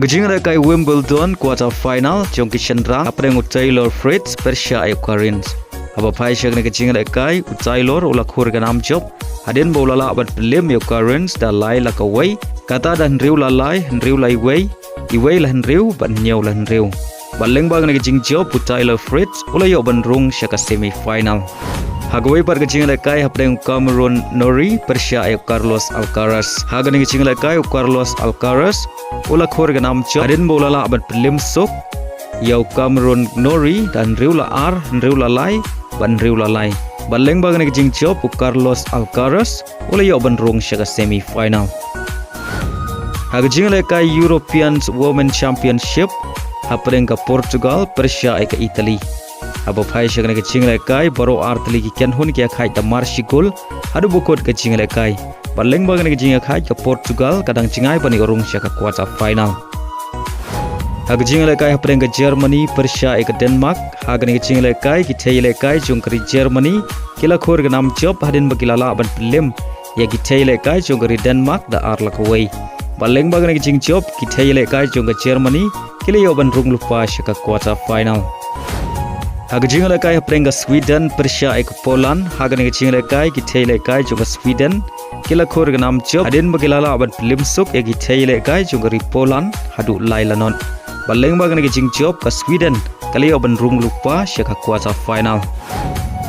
Gajing kai Wimbledon quarter final jong kishandra apreng Taylor Fritz Persia Eukarins. Aba pai shak ne gajing kai Taylor ulakhur ganam job hadin bolala abat pelim Eukarins da lai la kawai kata dan riu la lai wei iwei la riu ban nyau la riu. Ban Lyngba ne gajing job Taylor Fritz ulayo ban Rung shaka semi final. Hagawai par gajing kai apreng Cameron Norrie Persia Carlos Alcaraz. Hagan gajing kai Carlos Alcaraz ulakhur ganam job hadin bolala abat pelim sok yau Cameron Norrie dan riu la lai ban riu la lai. Ban Lyngba ne gajing job Carlos Alcaraz ulayo ban Rung shaka semi final. Hagajing kai European Women Championship apreng ka Portugal Persia ka Italy. Abo pai shagna ke chingle kai baro artli ki ken hun ki khai ta marshi gol adu bukot ke chingle kai Ban Lyngba ke jinga khai ka Portugal kadang cingai bani Rung shaka quarter final. Hag jingle kai apreng ka Germany Persia ka Denmark hagni ke chingle kai ki theile kai jungkri Germany kila khor ga nam job hadin bagilala ban film ya ki theile kai jungkri Denmark da arla kawai. Ban Lyngba ke jing job ki theile kai jungka Germany kila yo ban Rung lupa shaka quarter final. Hagajing kai apreng Sweden Persia ek Poland hagani gajing kai ki theile kai juga Sweden kila khor ganam job adin bagilala aban film suk ek theile kai juga ri Poland hadu lailanon. Ban Lyngba gajing job ka Sweden kali aban Rung lupa shaka quarter final.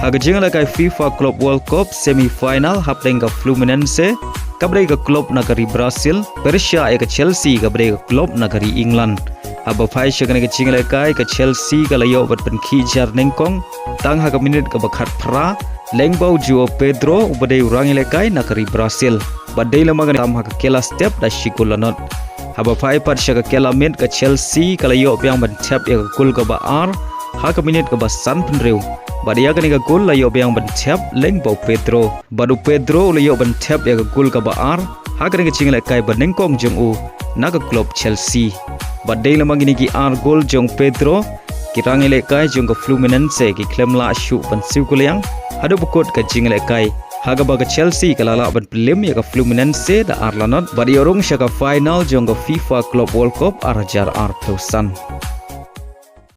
Hagajing kai FIFA Club World Cup semi final hapreng ka Fluminense kabrei ka club nagari Brazil Persia ek Chelsea kabrei ka club nagari England. Aba pai shagane ke chingle kai ke Chelsea ka layo bat pen khijar nengkong tang ha ka minute ka bakhat phra Lyngba juo Pedro ubadei Rung kai nakari Brazil badei lamagan tam ha ka kela step da shikulanot. Aba pai par shaga kela min ka Chelsea ka layo byang ban tap ya ka gol ka ba ar ha ka minute ka ba san penreu badia ka ni ka gol layo byang ban tap Lyngba Pedro badu Pedro layo ban tap ya ka gol ka ba ar ha ka ni ka chingle kai ba nengkong jong u naga club Chelsea. Badai lamang ini ki ar gol jong Pedro kirang kai jong ke Fluminense ki klem la shu ban siu kuliang hadu bukot ka jingle kai haga ba ka Chelsea kalala ban pelim ya ka Fluminense da ar lanot badi Rung shaka final jong ke FIFA Club World Cup ar jar ar peusan.